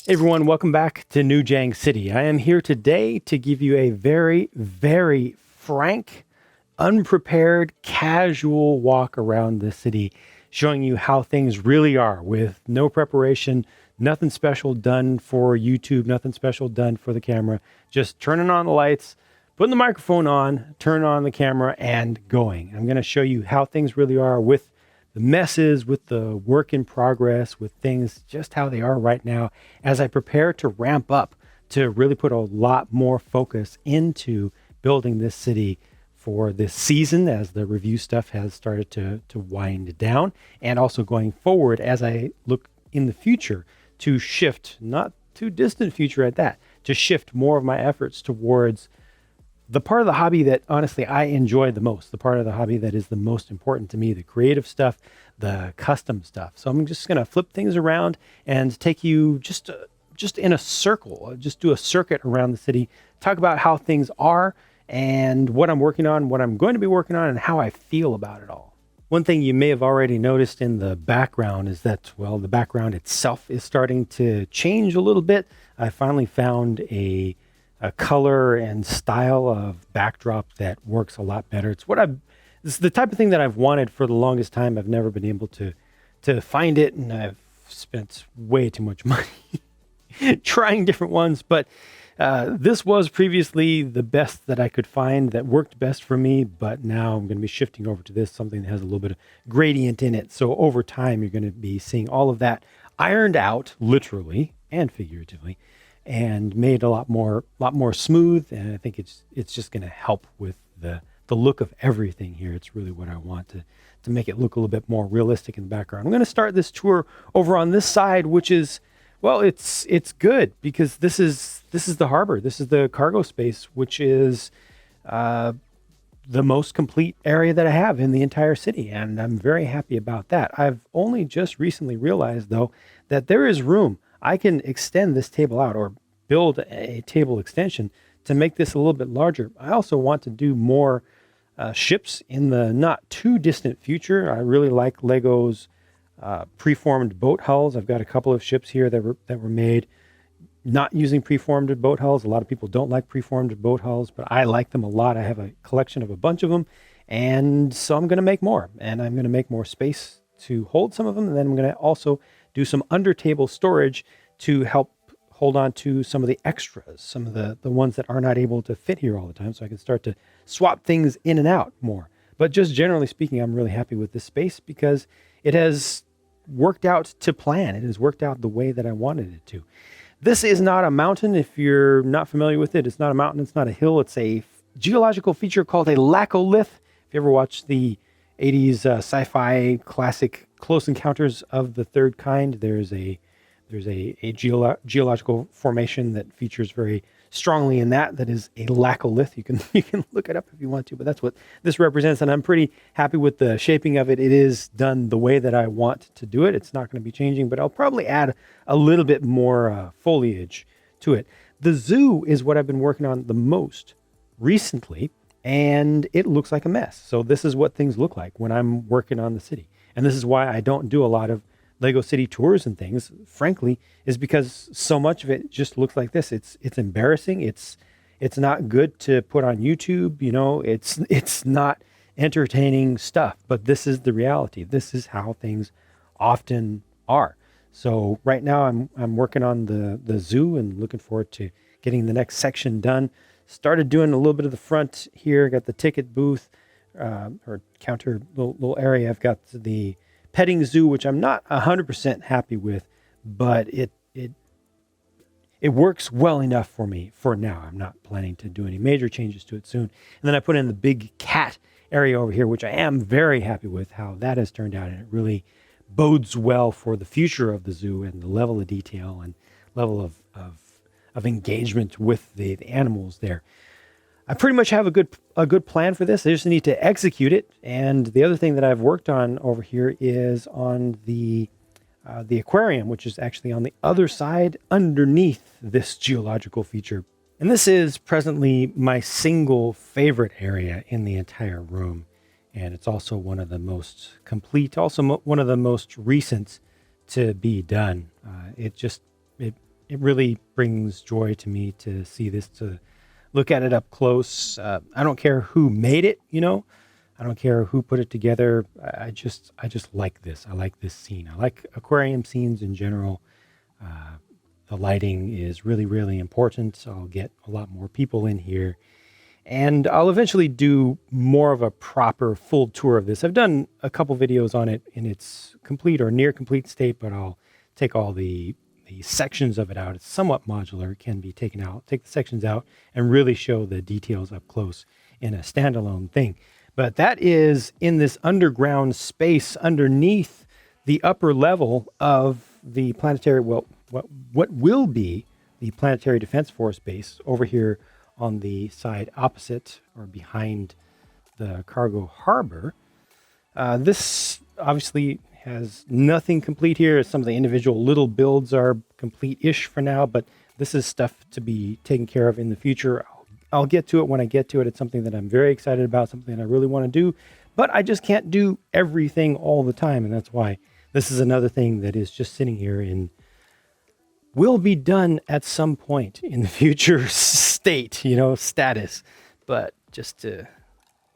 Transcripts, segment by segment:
Hey everyone, welcome back to New JANG City. I am here today to give you a very, very frank, unprepared, casual walk around the city, showing you how things really are with no preparation, nothing special done for YouTube, nothing special done for the camera, just turning on the lights, putting the microphone on, turning on the camera, and going. I'm going to show you how things really are with the messes, with the work in progress, with things just how they are right now as I prepare to ramp up to really put a lot more focus into building this city for this season as the review stuff has started to wind down, and also going forward as I look in the future to shift, not too distant future at that, to shift more of my efforts towards the part of the hobby that honestly I enjoy the most, the part of the hobby that is the most important to me, the creative stuff, the custom stuff. So I'm just going to flip things around and take you just in a circle, just do a circuit around the city, talk about how things are and what I'm working on, what I'm going to be working on, and how I feel about it all. One thing you may have already noticed in the background is that, well, the background itself is starting to change a little bit. I finally found a color and style of backdrop that works a lot better. It's the type of thing that I've wanted for the longest time. I've never been able to find it, and I've spent way too much money trying different ones. But this was previously the best that I could find that worked best for me. But now I'm going to be shifting over to this, something that has a little bit of gradient in it. So over time, you're going to be seeing all of that ironed out, literally and figuratively, and made a lot more smooth. And I think it's just going to help with the look of everything here. It's really what I want to make it look a little bit more realistic in the background. I'm going to start this tour over on this side, which is, well, it's good because this is the harbor. This is the cargo space, which is the most complete area that I have in the entire city. And I'm very happy about that. I've only just recently realized, though, that there is room. I can extend this table out or build a table extension to make this a little bit larger. I also want to do more ships in the not too distant future. I really like Lego's preformed boat hulls. I've got a couple of ships here that were made not using preformed boat hulls. A lot of people don't like preformed boat hulls, but I like them a lot. I have a collection of a bunch of them, and so I'm going to make more, and I'm going to make more space to hold some of them, and then I'm going to also do some under table storage to help hold on to some of the extras, some of the ones that are not able to fit here all the time, so I can start to swap things in and out more. But just generally speaking, I'm really happy with this space because it has worked out to plan. It has worked out the way that I wanted it to. This is not a mountain. If you're not familiar with it, it's not a mountain, it's not a hill. It's a geological feature called a laccolith. If you ever watched the 80s sci-fi classic Close Encounters of the Third Kind, there's a geological formation that features very strongly in that is a laccolith. You can look it up if you want to, but that's what this represents, and I'm pretty happy with the shaping of it. It is done the way that I want to do it. It's not going to be changing, but I'll probably add a little bit more foliage to it. The zoo is what I've been working on the most recently, and it looks like a mess. So this is what things look like when I'm working on the city, and this is why I don't do a lot of Lego City tours and things, frankly, is because so much of it just looks like this. It's embarrassing. It's not good to put on YouTube. You know, it's not entertaining stuff, but this is the reality. This is how things often are. So right now I'm working on the zoo and looking forward to getting the next section done. Started doing a little bit of the front here. Got the ticket booth or counter little area. I've got the petting zoo, which I'm not 100% happy with, but it works well enough for me for now. I'm not planning to do any major changes to it soon. And then I put in the big cat area over here, which I am very happy with how that has turned out, and it really bodes well for the future of the zoo and the level of detail and level of engagement with the animals there. I pretty much have a good plan for this. I just need to execute it. And the other thing that I've worked on over here is on the aquarium, which is actually on the other side underneath this geological feature. And this is presently my single favorite area in the entire room. And it's also one of the most complete, also one of the most recent to be done. It it really brings joy to me to see this, to look at it up close. I don't care who made it, I don't care who put it together. I just like this. I like this scene. I like aquarium scenes in general. The lighting is really, really important. So I'll get a lot more people in here. And I'll eventually do more of a proper full tour of this. I've done a couple videos on it in its complete or near complete state, but I'll take all the sections of it out. It's somewhat modular. It can be taken out, take the sections out, and really show the details up close in a standalone thing. But that is in this underground space underneath the upper level of the planetary, well, what will be the Planetary Defense Force base over here on the side opposite or behind the cargo harbor. This obviously has nothing complete here. Some of the individual little builds are complete-ish for now, but this is stuff to be taken care of in the future. I'll get to it when I get to it. It's something that I'm very excited about, something that I really want to do, but I just can't do everything all the time, and that's why this is another thing that is just sitting here and will be done at some point in the future state, status. But just to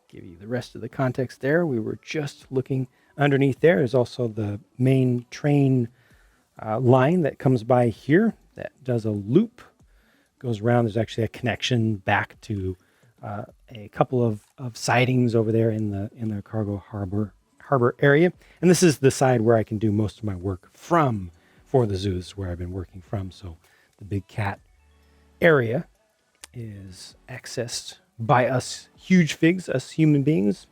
give you the rest of the context there, we were just looking underneath there. There's also the main train line that comes by here that does a loop, goes around. There's actually a connection back to a couple of sidings over there in the cargo harbor area. And this is the side where I can do most of my work from for the zoos, where I've been working from. So the big cat area is accessed by us huge figs, us human beings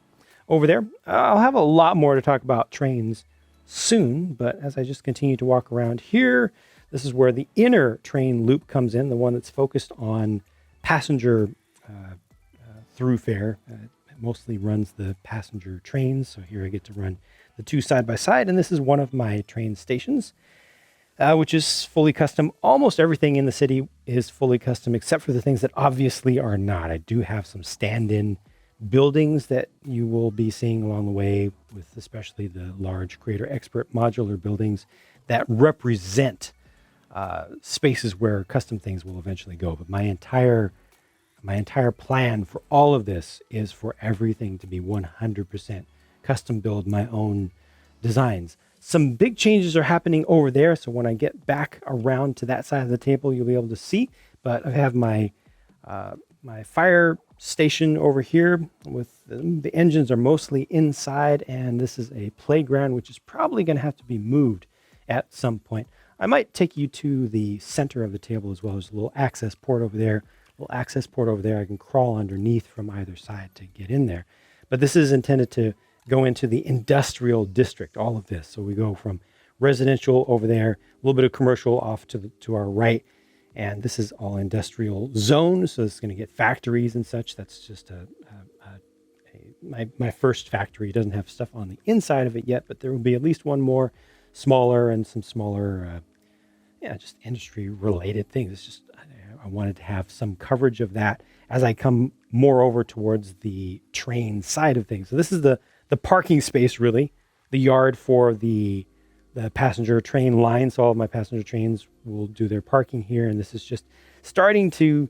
over there. I'll have a lot more to talk about trains soon, but as I just continue to walk around here, this is where the inner train loop comes in, the one that's focused on passenger throughfare. It mostly runs the passenger trains, so here I get to run the two side by side, and this is one of my train stations, which is fully custom. Almost everything in the city is fully custom, except for the things that obviously are not. I do have some stand-in buildings that you will be seeing along the way, with especially the large Creator Expert modular buildings that represent spaces where custom things will eventually go. But my entire plan for all of this is for everything to be 100% custom build, my own designs. Some big changes are happening over there, so when I get back around to that side of the table, you'll be able to see. But I have my my fire station over here with the engines are mostly inside, and this is a playground, which is probably going to have to be moved at some point. I might take you to the center of the table as well. There's a little access port over there. I can crawl underneath from either side to get in there. But this is intended to go into the industrial district, all of this. So we go from residential over there, a little bit of commercial off to our right, and this is all industrial zone. So it's going to get factories and such. That's just my first factory. It doesn't have stuff on the inside of it yet, but there will be at least one more smaller and some smaller, just industry related things. It's just, I wanted to have some coverage of that as I come more over towards the train side of things. So this is the parking space, really, the yard for the passenger train line. So all of my passenger trains will do their parking here. And this is just starting to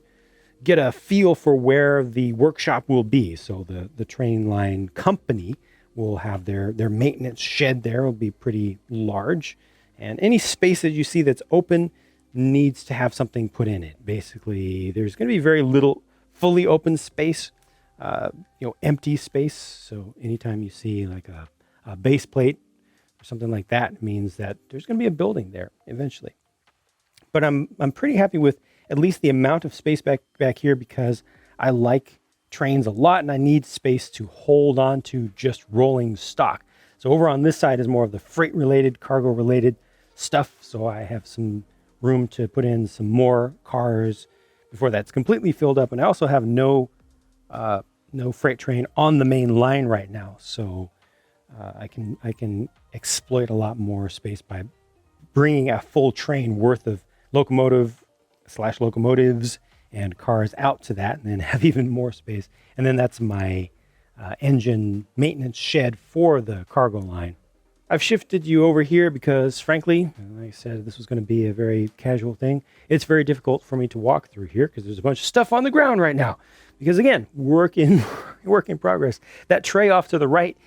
get a feel for where the workshop will be. So the train line company will have their maintenance shed there. Will be pretty large. And any space that you see that's open needs to have something put in it. Basically, there's going to be very little fully open space, empty space. So anytime you see like a base plate or something like that, it means that there's going to be a building there eventually. But I'm pretty happy with at least the amount of space back here, because I like trains a lot and I need space to hold on to just rolling stock. So over on this side is more of the freight related, cargo related stuff. So I have some room to put in some more cars before that's completely filled up. And I also have no freight train on the main line right now. So I can exploit a lot more space by bringing a full train worth of locomotives and cars out to that, and then have even more space. And then that's my engine maintenance shed for the cargo line. I've shifted you over here because, frankly, like I said, this was going to be a very casual thing. It's very difficult for me to walk through here because there's a bunch of stuff on the ground right now. Because again, work in progress. That tray off to the right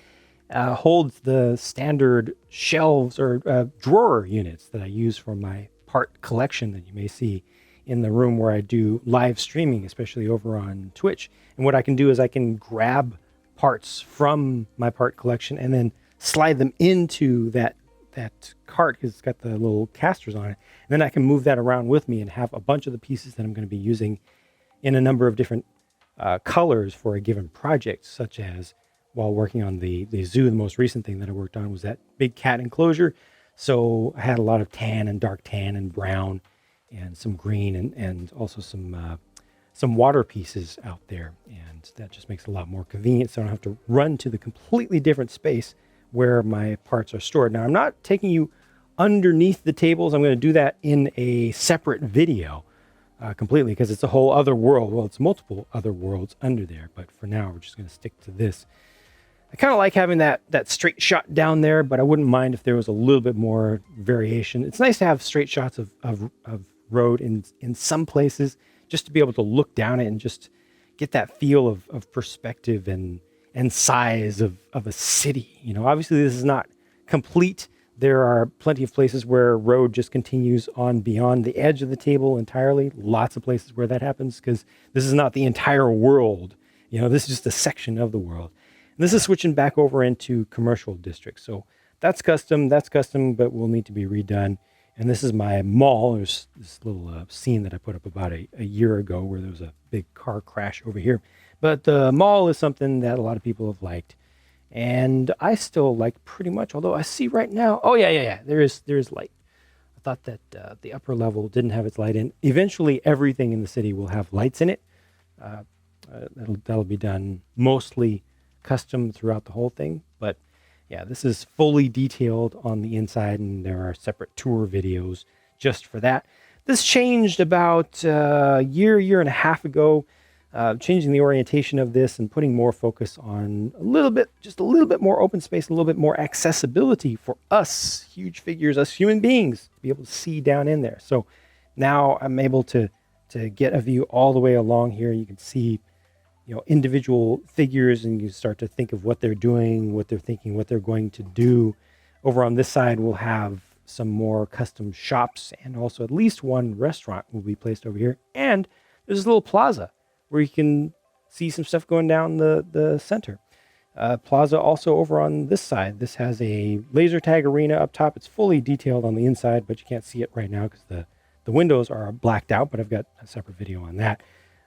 holds the standard shelves or drawer units that I use for my part collection that you may see in the room where I do live streaming, especially over on Twitch. And what I can do is I can grab parts from my part collection and then slide them into that cart because it's got the little casters on it. And then I can move that around with me and have a bunch of the pieces that I'm going to be using in a number of different colors for a given project, such as while working on the zoo, the most recent thing that I worked on was that big cat enclosure. So I had a lot of tan and dark tan and brown and some green and also some water pieces out there. And that just makes it a lot more convenient. So I don't have to run to the completely different space where my parts are stored. Now, I'm not taking you underneath the tables. I'm going to do that in a separate video completely because it's a whole other world. Well, it's multiple other worlds under there. But for now, we're just going to stick to this. I kind of like having that straight shot down there, but I wouldn't mind if there was a little bit more variation. It's nice to have straight shots of road in some places just to be able to look down it and just get that feel of perspective and size of a city. You know, obviously this is not complete. There are plenty of places where road just continues on beyond the edge of the table entirely. Lots of places where that happens because this is not the entire world. You know, this is just a section of the world. And this is switching back over into commercial districts. So that's custom, but will need to be redone. And this is my mall. There's this little scene that I put up about a year ago where there was a big car crash over here. But the mall is something that a lot of people have liked. And I still like pretty much, although I see right now, oh yeah, there is light. I thought that the upper level didn't have its light in. Eventually, everything in the city will have lights in it. That'll be done mostly custom throughout the whole thing. But yeah, this is fully detailed on the inside, and there are separate tour videos just for that. This changed about a year and a half ago. Changing the orientation of this and putting more focus on just a little bit more open space, a little bit more accessibility for us, huge figures, us human beings, to be able to see down in there. So now I'm able to get a view all the way along here. You can see, you know, individual figures, and you start to think of what they're doing, what they're thinking, what they're going to do. Over on this side, we'll have some more custom shops, and also at least one restaurant will be placed over here. And there's this little plaza where you can see some stuff going down the center. Plaza also over on this side. This has a laser tag arena up top. It's fully detailed on the inside, but you can't see it right now because the windows are blacked out, but I've got a separate video on that.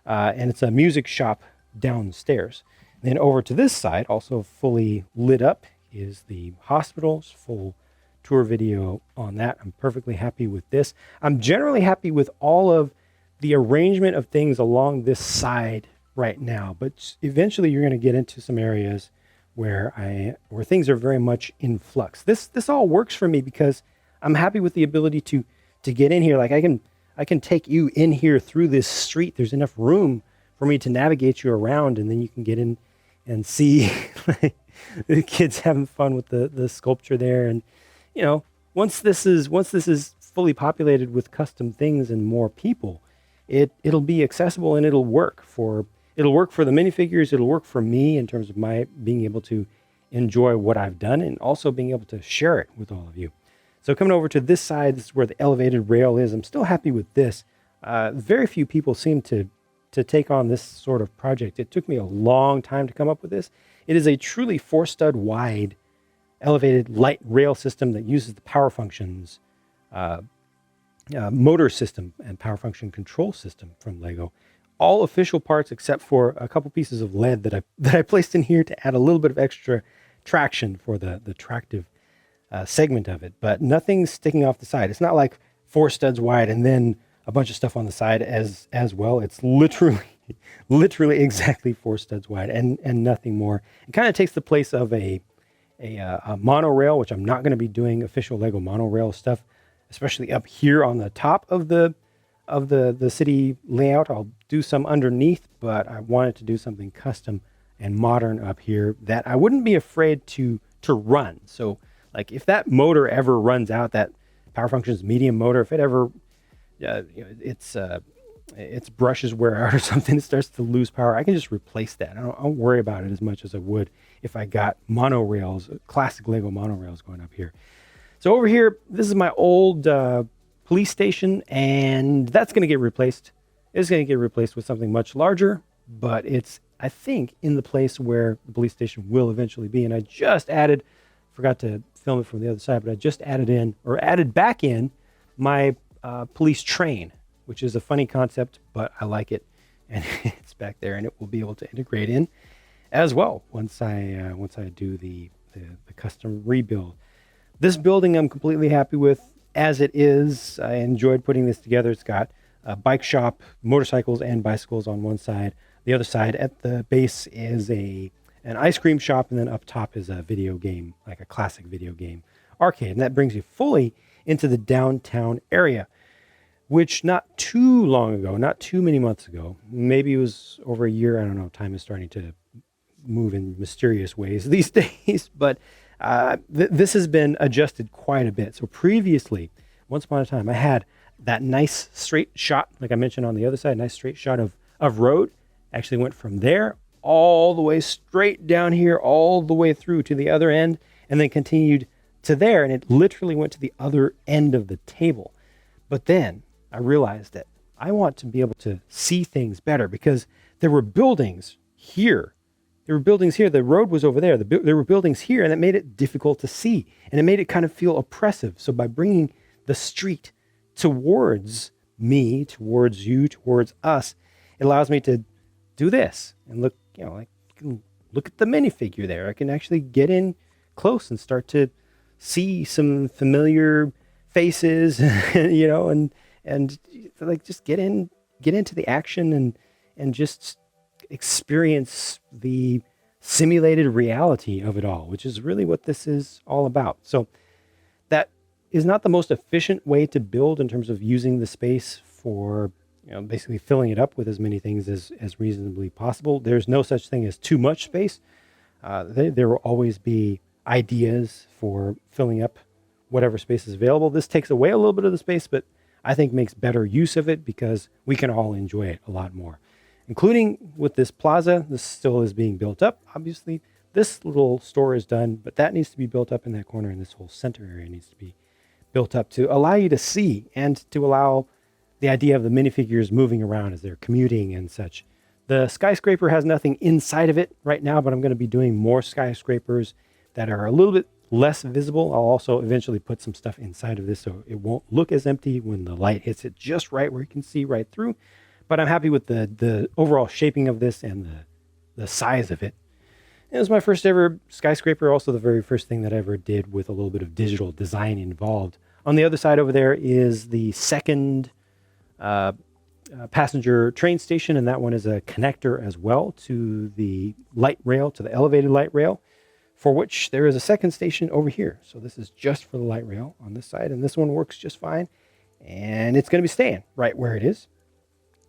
And it's a music shop downstairs. Then over to this side, also fully lit up, is the hospitals. Full tour video on that. I'm perfectly happy with this. I'm generally happy with all of the arrangement of things along this side right now, but eventually you're going to get into some areas where things are very much in flux. This all works for me because I'm happy with the ability to get in here. Like I can take you in here through this street. There's enough room for me to navigate you around, and then you can get in and see the kids having fun with the sculpture there. And you know, once this is fully populated with custom things and more people, it'll be accessible, and it'll work for the minifigures. It'll work for me in terms of my being able to enjoy what I've done and also being able to share it with all of you. So coming over to this side, this is where the elevated rail is. I'm still happy with this. Very few people seem to take on this sort of project. It took me a long time to come up with this. It is a truly 4-stud wide elevated light rail system that uses the power functions motor system and power function control system from Lego. All official parts except for a couple pieces of lead that I placed in here to add a little bit of extra traction for the tractive segment of it, but nothing's sticking off the side. It's not like 4 studs wide and then a bunch of stuff on the side as well. It's literally exactly 4 studs wide and nothing more. It kind of takes the place of a monorail, which I'm not going to be doing official Lego monorail stuff, especially up here on the top of the city layout. I'll do some underneath, but I wanted to do something custom and modern up here that I wouldn't be afraid to run. So Like if that motor ever runs out, that power functions medium motor, if it ever, its brushes wear out or something, it starts to lose power, I can just replace that. I don't worry about it as much as I would if I got monorails, classic Lego monorails going up here. So over here, this is my old police station, and that's going to get replaced. It's going to get replaced with something much larger, but it's, I think, in the place where the police station will eventually be. And I just added, forgot to film it from the other side, but I just added back in my police train, which is a funny concept, but I like it. And it's back there, and it will be able to integrate in as well once I do the custom rebuild. This building I'm completely happy with as it is. I enjoyed putting this together. It's got a bike shop, motorcycles and bicycles on one side. The other side at the base is an ice cream shop, and then up top is a video game, like a classic video game arcade. And that brings you fully into the downtown area, which not too long ago, not too many months ago, maybe it was over a year, I don't know, time is starting to move in mysterious ways these days, but this has been adjusted quite a bit. So previously, once upon a time, I had that nice straight shot, like I mentioned on the other side, nice straight shot of road. Actually went from there all the way straight down here, all the way through to the other end, and then continued to there, and it literally went to the other end of the table. But then I realized that I want to be able to see things better, because there were buildings here. The road was over there. There were buildings here, and it made it difficult to see, and it made it kind of feel oppressive. So by bringing the street towards me, towards you, towards us, it allows me to do this and look, like you can look at the minifigure there. I can actually get in close and start to see some familiar faces, and like just get into the action and just experience the simulated reality of it all, which is really what this is all about. So that is not the most efficient way to build in terms of using the space for, basically filling it up with as many things as reasonably possible. There's no such thing as too much space. There will always be ideas for filling up whatever space is available. This takes away a little bit of the space, but I think makes better use of it because we can all enjoy it a lot more. Including with this plaza, this still is being built up. Obviously, this little store is done, but that needs to be built up in that corner, and this whole center area needs to be built up to allow you to see and to allow the idea of the minifigures moving around as they're commuting and such. The skyscraper has nothing inside of it right now, but I'm going to be doing more skyscrapers that are a little bit less visible. I'll also eventually put some stuff inside of this so it won't look as empty when the light hits it just right where you can see right through. But I'm happy with the overall shaping of this and the size of it. It was my first ever skyscraper, also the very first thing that I ever did with a little bit of digital design involved. On the other side over there is the second passenger train station, and that one is a connector as well to the light rail, to the elevated light rail, for which there is a second station over here. So this is just for the light rail on this side, and this one works just fine, and it's going to be staying right where it is.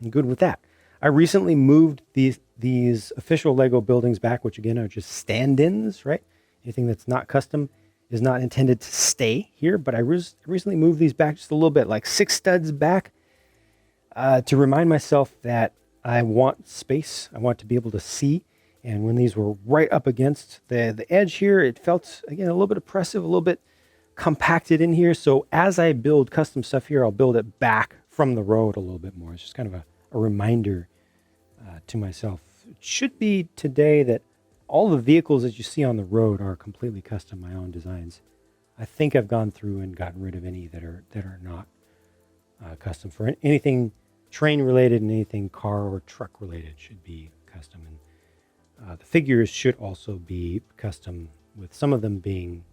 I'm good with that. I recently moved these official Lego buildings back, which again are just stand-ins, right? Anything that's not custom is not intended to stay here, but I recently moved these back just a little bit, like 6 studs back, to remind myself that I want space. I want to be able to see. And when these were right up against the edge here, it felt, again, a little bit oppressive, a little bit compacted in here. So as I build custom stuff here, I'll build it back from the road a little bit more. It's just kind of a reminder to myself. It should be today that all the vehicles that you see on the road are completely custom, my own designs. I think I've gone through and gotten rid of any that are not custom. For anything train related and anything car or truck related should be custom. And the figures should also be custom, with some of them being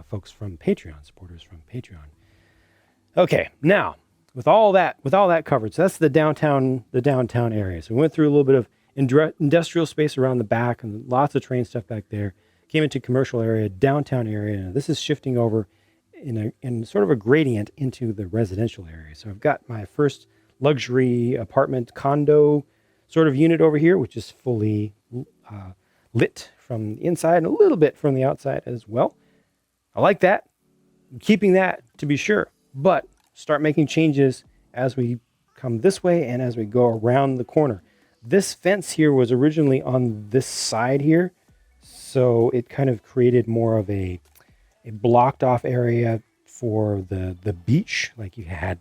folks from Patreon, supporters from Patreon. Okay, now with all that covered, so that's the downtown area. So we went through a little bit of industrial space around the back and lots of train stuff back there. Came into commercial area, downtown area. Now this is shifting over in sort of a gradient into the residential area. So I've got my first luxury apartment condo sort of unit over here, which is fully lit from the inside and a little bit from the outside as well. I like that. I'm keeping that to be sure, but start making changes as we come this way and as we go around the corner. This fence here was originally on this side here, so it kind of created more of a blocked off area for the beach. Like you had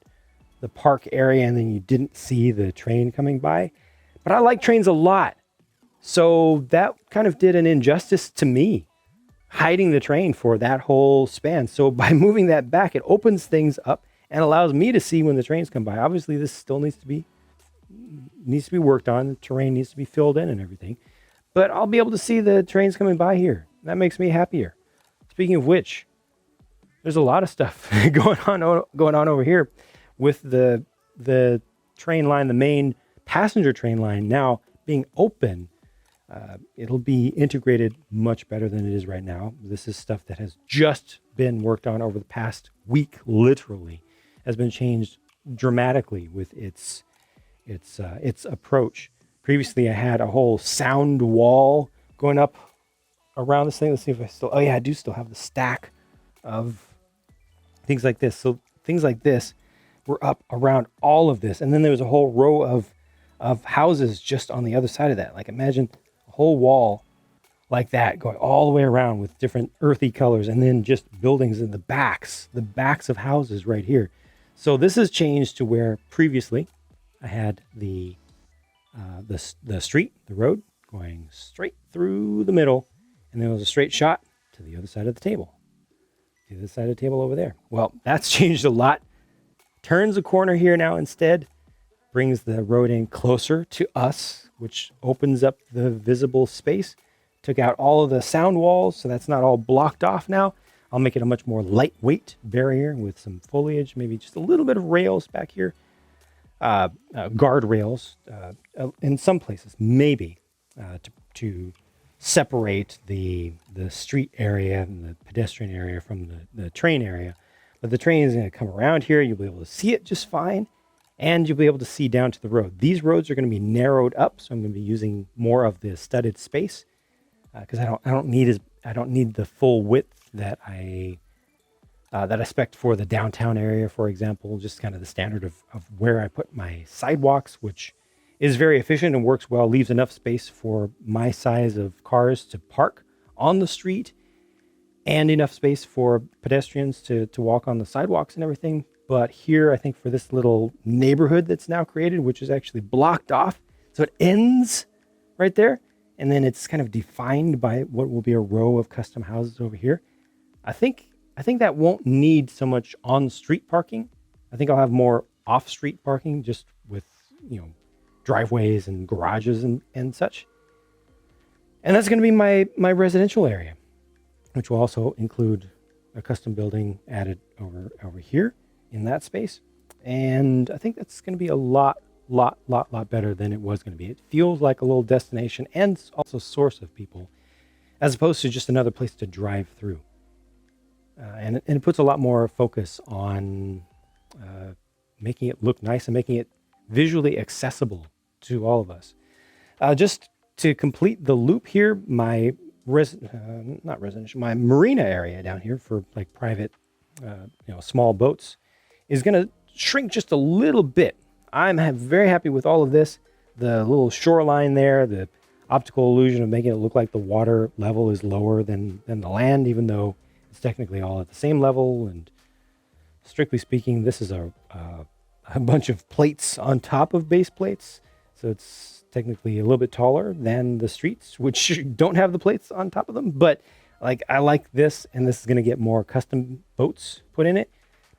the park area and then you didn't see the train coming by. But I like trains a lot. So that kind of did an injustice to me, hiding the train for that whole span. So by moving that back, it opens things up and allows me to see when the trains come by. Obviously, this still needs to be worked on. The terrain needs to be filled in and everything. But I'll be able to see the trains coming by here. That makes me happier. Speaking of which, there's a lot of stuff going on over here with the train line, the main passenger train line now being open. It'll be integrated much better than it is right now. This is stuff that has just been worked on over the past week, literally, has been changed dramatically with its approach. Previously, I had a whole sound wall going up around this thing. Let's see if I still, oh yeah, I do still have the stack of things like this. So things like this were up around all of this. And then there was a whole row of houses just on the other side of that. Like imagine a whole wall like that going all the way around with different earthy colors, and then just buildings in the backs of houses right here. So this has changed to where previously I had the street, the road going straight through the middle, and there was a straight shot to the other side of the table. To the other side of the table over there. Well, that's changed a lot. Turns a corner here now instead, brings the road in closer to us, which opens up the visible space. Took out all of the sound walls, so that's not all blocked off now. I'll make it a much more lightweight barrier with some foliage, maybe just a little bit of rails back here. Guard rails in some places, maybe, to separate the street area and the pedestrian area from the train area. But the train is going to come around here. You'll be able to see it just fine, and you'll be able to see down to the road. These roads are going to be narrowed up, so I'm going to be using more of the studded space because I don't need the full width that I spec'd for the downtown area, for example. Just kind of the standard of where I put my sidewalks, which is very efficient and works well, leaves enough space for my size of cars to park on the street and enough space for pedestrians to walk on the sidewalks and everything. But here, I think for this little neighborhood that's now created, which is actually blocked off, so it ends right there, and then it's kind of defined by what will be a row of custom houses over here. I think that won't need so much on-street parking. I think I'll have more off-street parking, just with, driveways and garages and such. And that's going to be my residential area, which will also include a custom building added over here in that space. And I think that's going to be a lot better than it was going to be. It feels like a little destination and also source of people, as opposed to just another place to drive through. And it puts a lot more focus on making it look nice and making it visually accessible to all of us. Just to complete the loop here, my my marina area down here for like private, small boats is going to shrink just a little bit. I'm very happy with all of this. The little shoreline there, the optical illusion of making it look like the water level is lower than the land, even though it's technically all at the same level. And strictly speaking, this is a bunch of plates on top of base plates. So it's technically a little bit taller than the streets, which don't have the plates on top of them. But I like this, and this is going to get more custom boats put in it.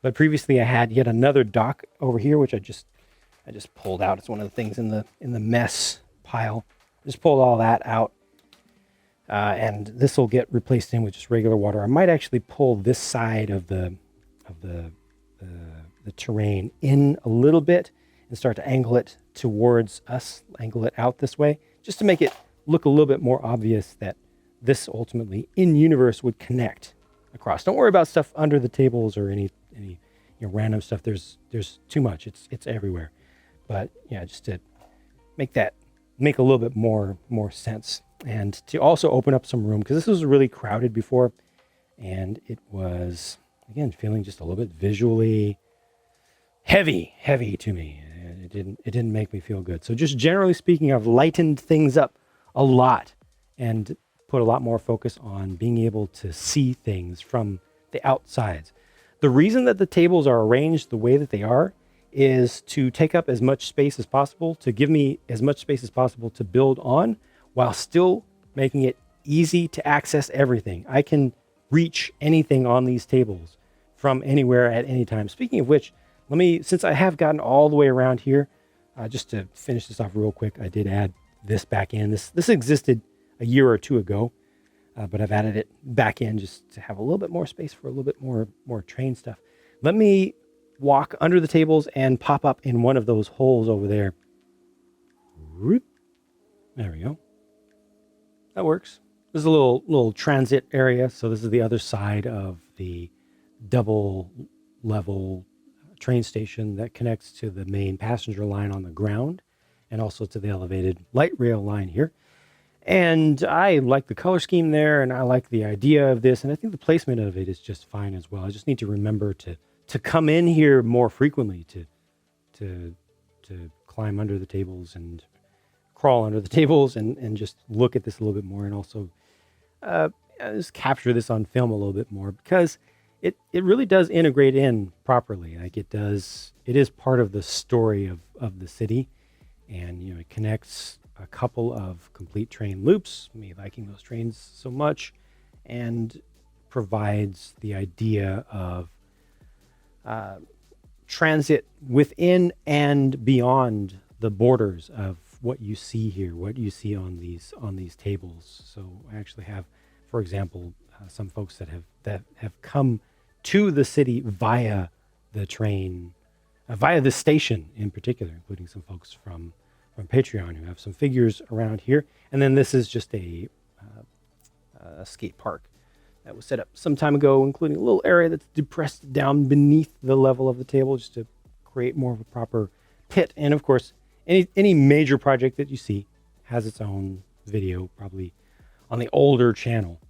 But previously I had yet another dock over here, which I just pulled out. It's one of the things in the mess pile. Just pulled all that out. And this will get replaced in with just regular water. I might actually pull this side of the terrain in a little bit and start to angle it towards us, angle it out this way, just to make it look a little bit more obvious that this ultimately in universe would connect across. Don't worry about stuff under the tables or any random stuff. There's too much. It's everywhere. But yeah, just to make a little bit more sense, and to also open up some room, because this was really crowded before, and it was, again, feeling just a little bit visually heavy to me. It didn't make me feel good. So just generally speaking, I've lightened things up a lot and put a lot more focus on being able to see things from the outsides. The reason that the tables are arranged the way that they are is to take up as much space as possible, to give me as much space as possible to build on, while still making it easy to access everything. I can reach anything on these tables from anywhere at any time. Speaking of which, since I have gotten all the way around here, just to finish this off real quick, I did add this back in. This existed a year or two ago, but I've added it back in just to have a little bit more space for a little bit more train stuff. Let me walk under the tables and pop up in one of those holes over there. There we go. That works. This is a little transit area. So this is the other side of the double level train station that connects to the main passenger line on the ground and also to the elevated light rail line here. And I like the color scheme there, and I like the idea of this, and I think the placement of it is just fine as well. I just need to remember to come in here more frequently, to climb under the tables and crawl under the tables and just look at this a little bit more, and also just capture this on film a little bit more, because it really does integrate in properly. Like it is part of the story of the city, and it connects a couple of complete train loops, me liking those trains so much, and provides the idea of transit within and beyond the borders of what you see here, what you see on these tables. So I actually have, for example, some folks that have come to the city via the train, via the station in particular, including some folks from Patreon who have some figures around here. And then this is just a skate park that was set up some time ago, including a little area that's depressed down beneath the level of the table just to create more of a proper pit. And of course, any major project that you see has its own video, probably on the older channel.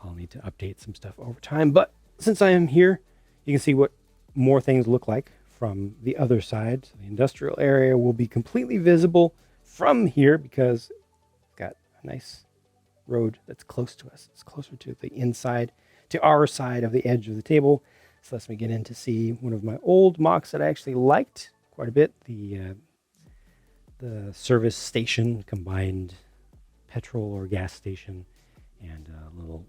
I'll need to update some stuff over time. But since I am here, you can see what more things look like from the other side. So the industrial area will be completely visible from here because it's got a nice road that's close to us. It's closer to the inside, to our side of the edge of the table. This lets me get in to see one of my old mocks that I actually liked quite a bit. The service station, combined petrol or gas station, and a little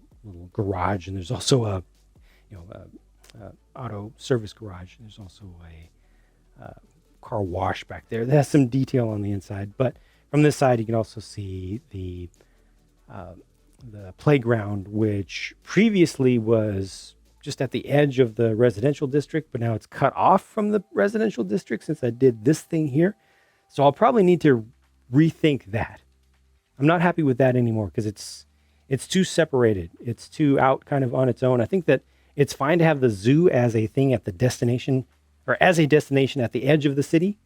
garage. And there's also a auto service garage. There's also a car wash back there that has some detail on the inside. But from this side, you can also see the playground, which previously was just at the edge of the residential district, but now it's cut off from the residential district since I did this thing here. So I'll probably need to rethink that. I'm not happy with that anymore because it's too separated. It's too out kind of on its own. I think that it's fine to have the zoo as a thing at the destination, or as a destination at the edge of the city,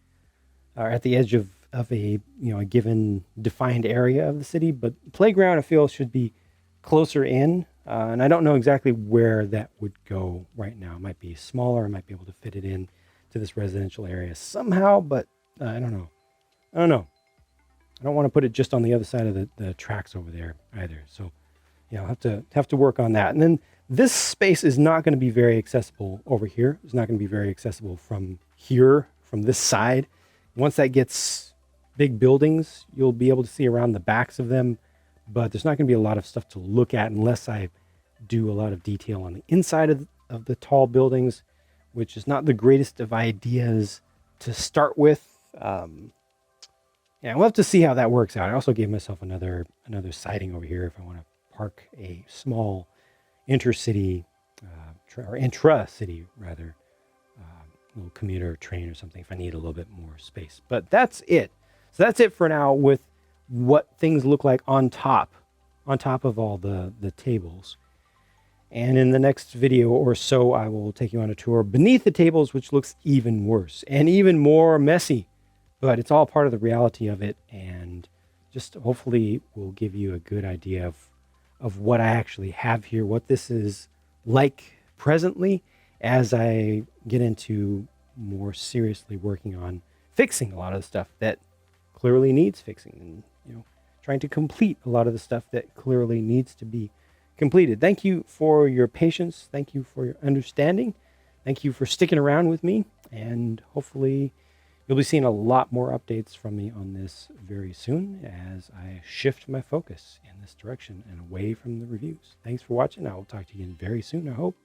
or at the edge of a a given defined area of the city. But playground, I feel, should be closer in, and I don't know exactly where that would go right now. It might be smaller. I might be able to fit it in to this residential area somehow, but I don't know. I don't want to put it just on the other side of the tracks over there either. So, I'll have to work on that. And then this space is not going to be very accessible over here. It's not going to be very accessible from here, from this side. Once that gets big buildings, you'll be able to see around the backs of them, but there's not going to be a lot of stuff to look at unless I do a lot of detail on the inside of the tall buildings, which is not the greatest of ideas to start with. We'll have to see how that works out. I also gave myself another siding over here if I want to park a small intercity or intra-city rather little commuter train or something if I need a little bit more space. But that's it. So that's it for now with what things look like on top of all the tables. And in the next video or so, I will take you on a tour beneath the tables, which looks even worse and even more messy. But it's all part of the reality of it, and just hopefully will give you a good idea of what I actually have here, what this is like presently, as I get into more seriously working on fixing a lot of the stuff that clearly needs fixing, and trying to complete a lot of the stuff that clearly needs to be completed. Thank you for your patience. Thank you for your understanding. Thank you for sticking around with me, and hopefully you'll be seeing a lot more updates from me on this very soon as I shift my focus in this direction and away from the reviews. Thanks for watching. I will talk to you again very soon, I hope.